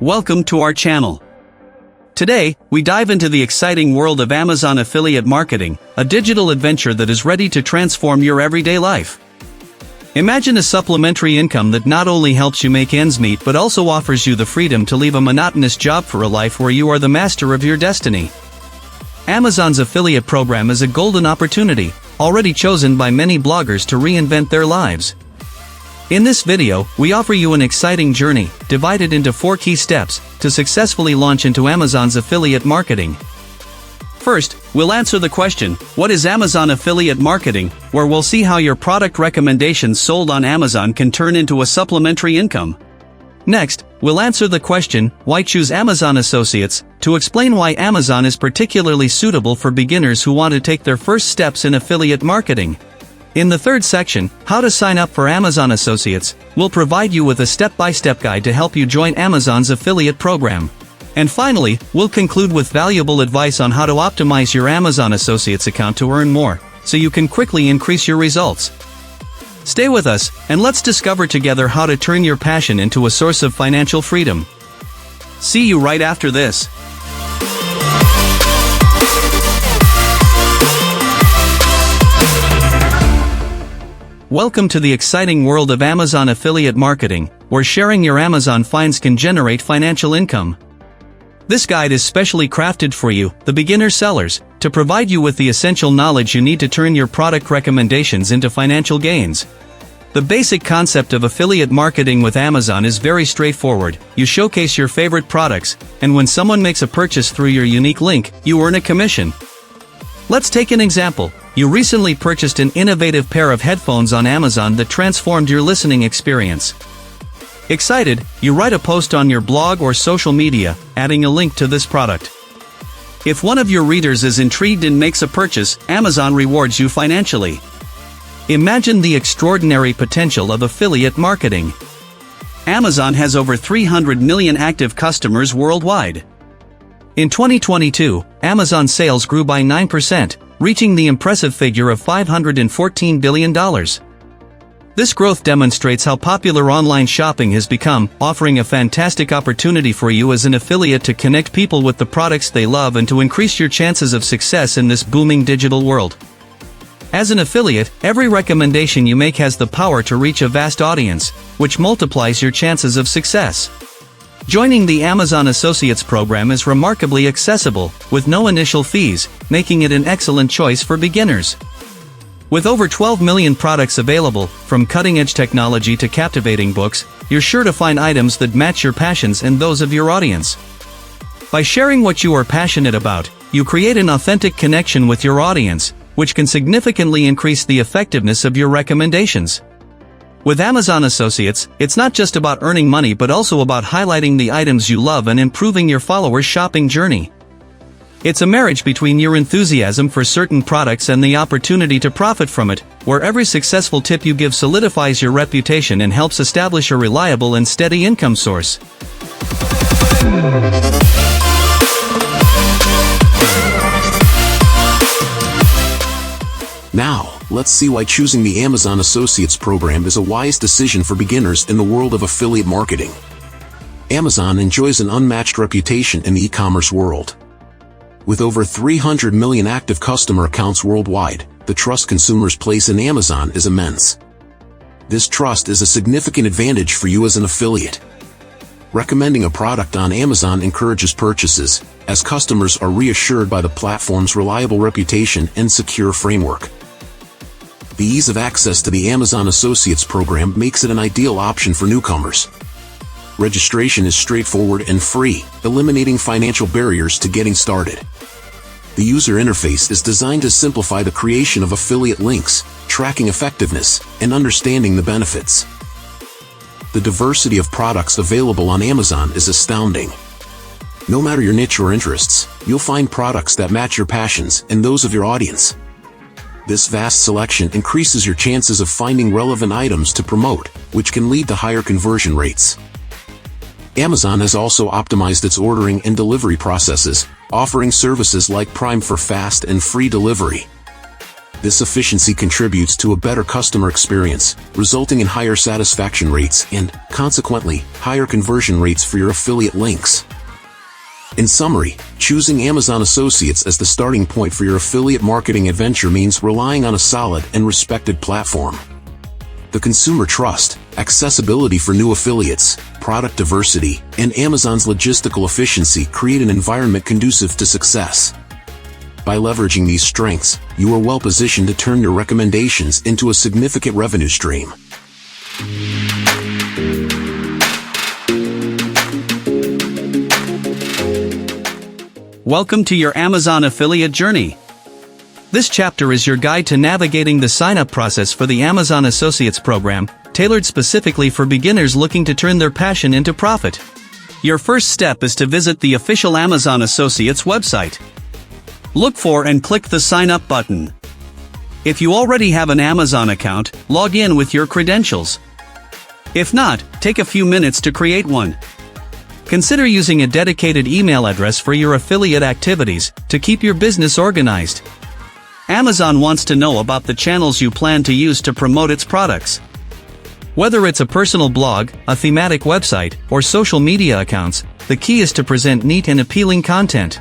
Welcome to our channel. Today, we dive into the exciting world of Amazon affiliate marketing, a digital adventure that is ready to transform your everyday life. Imagine a supplementary income that not only helps you make ends meet but also offers you the freedom to leave a monotonous job for a life where you are the master of your destiny. Amazon's affiliate program is a golden opportunity, already chosen by many bloggers to reinvent their lives. In this video, we offer you an exciting journey, divided into 4 key steps, to successfully launch into Amazon's affiliate marketing. First, we'll answer the question, what is Amazon affiliate marketing, where we'll see how your product recommendations sold on Amazon can turn into a supplementary income. Next, we'll answer the question, why choose Amazon Associates, to explain why Amazon is particularly suitable for beginners who want to take their first steps in affiliate marketing. In the third section, how to sign up for Amazon Associates, we'll provide you with a step-by-step guide to help you join Amazon's affiliate program. And finally, we'll conclude with valuable advice on how to optimize your Amazon Associates account to earn more, so you can quickly increase your results. Stay with us, and let's discover together how to turn your passion into a source of financial freedom. See you right after this. Welcome to the exciting world of Amazon affiliate marketing, where sharing your Amazon finds can generate financial income. This guide is specially crafted for you, the beginner sellers, to provide you with the essential knowledge you need to turn your product recommendations into financial gains. The basic concept of affiliate marketing with Amazon is very straightforward. You showcase your favorite products, and when someone makes a purchase through your unique link, you earn a commission. Let's take an example. You recently purchased an innovative pair of headphones on Amazon that transformed your listening experience. Excited, you write a post on your blog or social media, adding a link to this product. If one of your readers is intrigued and makes a purchase, Amazon rewards you financially. Imagine the extraordinary potential of affiliate marketing. Amazon has over 300 million active customers worldwide. In 2022, Amazon sales grew by 9%, reaching the impressive figure of $514 billion. This growth demonstrates how popular online shopping has become, offering a fantastic opportunity for you as an affiliate to connect people with the products they love and to increase your chances of success in this booming digital world. As an affiliate, every recommendation you make has the power to reach a vast audience, which multiplies your chances of success. Joining the Amazon Associates program is remarkably accessible, with no initial fees, making it an excellent choice for beginners. With over 12 million products available, from cutting-edge technology to captivating books, you're sure to find items that match your passions and those of your audience. By sharing what you are passionate about, you create an authentic connection with your audience, which can significantly increase the effectiveness of your recommendations. With Amazon Associates, it's not just about earning money but also about highlighting the items you love and improving your followers' shopping journey. It's a marriage between your enthusiasm for certain products and the opportunity to profit from it, where every successful tip you give solidifies your reputation and helps establish a reliable and steady income source. Now, let's see why choosing the Amazon Associates program is a wise decision for beginners in the world of affiliate marketing. Amazon enjoys an unmatched reputation in the e-commerce world. With over 300 million active customer accounts worldwide, the trust consumers place in Amazon is immense. This trust is a significant advantage for you as an affiliate. Recommending a product on Amazon encourages purchases, as customers are reassured by the platform's reliable reputation and secure framework. The ease of access to the Amazon Associates program makes it an ideal option for newcomers. Registration is straightforward and free, eliminating financial barriers to getting started. The user interface is designed to simplify the creation of affiliate links, tracking effectiveness, and understanding the benefits. The diversity of products available on Amazon is astounding. No matter your niche or interests, you'll find products that match your passions and those of your audience. This vast selection increases your chances of finding relevant items to promote, which can lead to higher conversion rates. Amazon has also optimized its ordering and delivery processes, offering services like Prime for fast and free delivery. This efficiency contributes to a better customer experience, resulting in higher satisfaction rates and, consequently, higher conversion rates for your affiliate links. In summary, choosing Amazon Associates as the starting point for your affiliate marketing adventure means relying on a solid and respected platform. The consumer trust, accessibility for new affiliates, product diversity, and Amazon's logistical efficiency create an environment conducive to success. By leveraging these strengths, you are well positioned to turn your recommendations into a significant revenue stream. Welcome to your Amazon affiliate journey. This chapter is your guide to navigating the sign-up process for the Amazon Associates program, tailored specifically for beginners looking to turn their passion into profit. Your first step is to visit the official Amazon Associates website. Look for and click the Sign Up button. If you already have an Amazon account, log in with your credentials. If not, take a few minutes to create one. Consider using a dedicated email address for your affiliate activities to keep your business organized. Amazon wants to know about the channels you plan to use to promote its products. Whether it's a personal blog, a thematic website, or social media accounts, the key is to present neat and appealing content.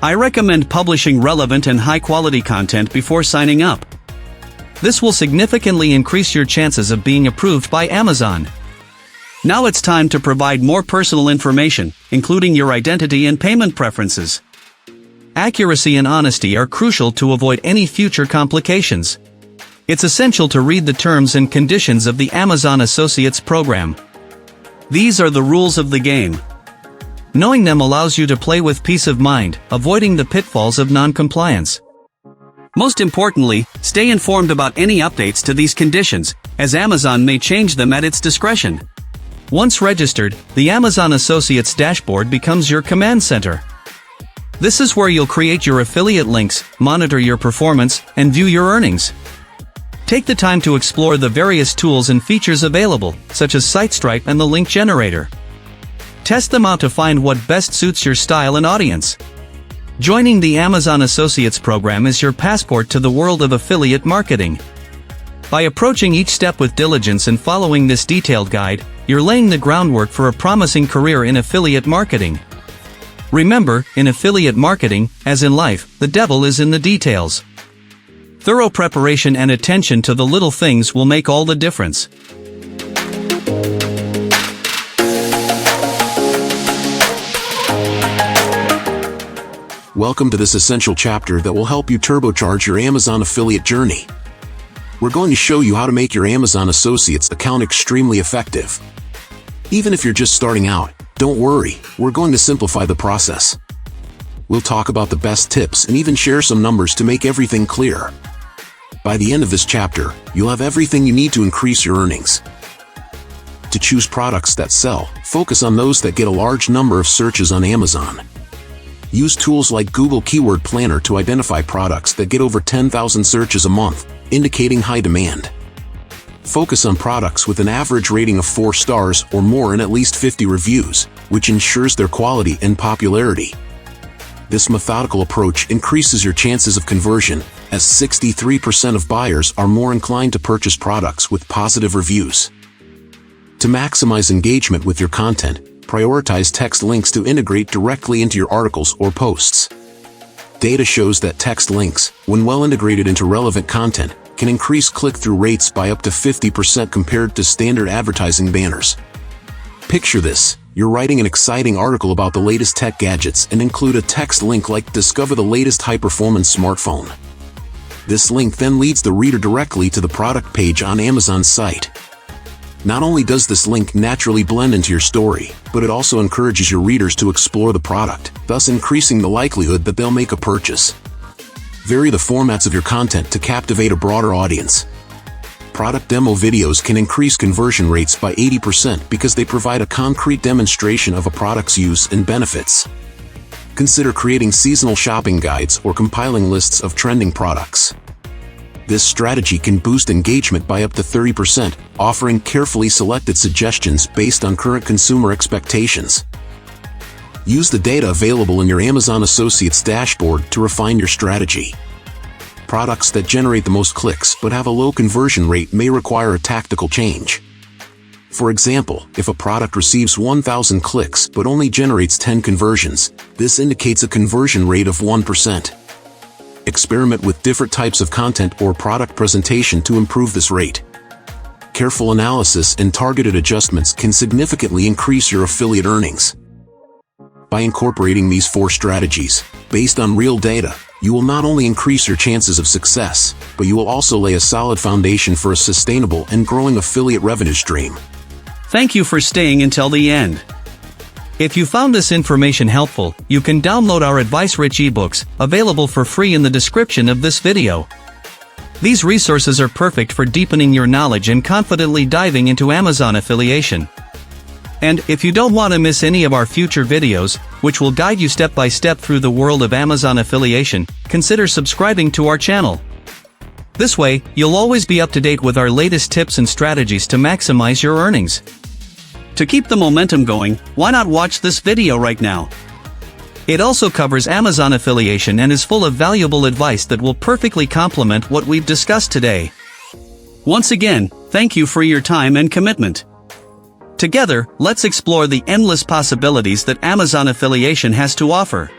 I recommend publishing relevant and high-quality content before signing up. This will significantly increase your chances of being approved by Amazon. Now it's time to provide more personal information, including your identity and payment preferences. Accuracy and honesty are crucial to avoid any future complications. It's essential to read the terms and conditions of the Amazon Associates program. These are the rules of the game. Knowing them allows you to play with peace of mind, avoiding the pitfalls of non-compliance. Most importantly, stay informed about any updates to these conditions, as Amazon may change them at its discretion. Once registered, the Amazon Associates dashboard becomes your command center. This is where you'll create your affiliate links, monitor your performance, and view your earnings. Take the time to explore the various tools and features available, such as SiteStripe and the link generator. Test them out to find what best suits your style and audience. Joining the Amazon Associates program is your passport to the world of affiliate marketing. By approaching each step with diligence and following this detailed guide, you're laying the groundwork for a promising career in affiliate marketing. Remember, in affiliate marketing, as in life, the devil is in the details. Thorough preparation and attention to the little things will make all the difference. Welcome to this essential chapter that will help you turbocharge your Amazon affiliate journey. We're going to show you how to make your Amazon Associates account extremely effective. Even if you're just starting out, don't worry, we're going to simplify the process. We'll talk about the best tips and even share some numbers to make everything clear. By the end of this chapter, you'll have everything you need to increase your earnings. To choose products that sell, focus on those that get a large number of searches on Amazon. Use tools like Google Keyword Planner to identify products that get over 10,000 searches a month, indicating high demand. Focus on products with an average rating of 4 stars or more and at least 50 reviews, which ensures their quality and popularity. This methodical approach increases your chances of conversion, as 63% of buyers are more inclined to purchase products with positive reviews. To maximize engagement with your content, prioritize text links to integrate directly into your articles or posts. Data shows that text links, when well integrated into relevant content, can increase click-through rates by up to 50% compared to standard advertising banners. Picture this, you're writing an exciting article about the latest tech gadgets and include a text link like "Discover the latest high-performance smartphone." This link then leads the reader directly to the product page on Amazon's site. Not only does this link naturally blend into your story, but it also encourages your readers to explore the product, thus increasing the likelihood that they'll make a purchase. Vary the formats of your content to captivate a broader audience. Product demo videos can increase conversion rates by 80% because they provide a concrete demonstration of a product's use and benefits. Consider creating seasonal shopping guides or compiling lists of trending products. This strategy can boost engagement by up to 30%, offering carefully selected suggestions based on current consumer expectations. Use the data available in your Amazon Associates dashboard to refine your strategy. Products that generate the most clicks but have a low conversion rate may require a tactical change. For example, if a product receives 1,000 clicks but only generates 10 conversions, this indicates a conversion rate of 1%. Experiment with different types of content or product presentation to improve this rate. Careful analysis and targeted adjustments can significantly increase your affiliate earnings. By incorporating these 4 strategies, based on real data, you will not only increase your chances of success, but you will also lay a solid foundation for a sustainable and growing affiliate revenue stream. Thank you for staying until the end. If you found this information helpful, you can download our advice-rich ebooks, available for free in the description of this video. These resources are perfect for deepening your knowledge and confidently diving into Amazon affiliation. And if you don't want to miss any of our future videos, which will guide you step by step through the world of Amazon affiliation, consider subscribing to our channel. This way, you'll always be up to date with our latest tips and strategies to maximize your earnings. To keep the momentum going, why not watch this video right now? It also covers Amazon affiliation and is full of valuable advice that will perfectly complement what we've discussed today. Once again, thank you for your time and commitment. Together, let's explore the endless possibilities that Amazon affiliation has to offer.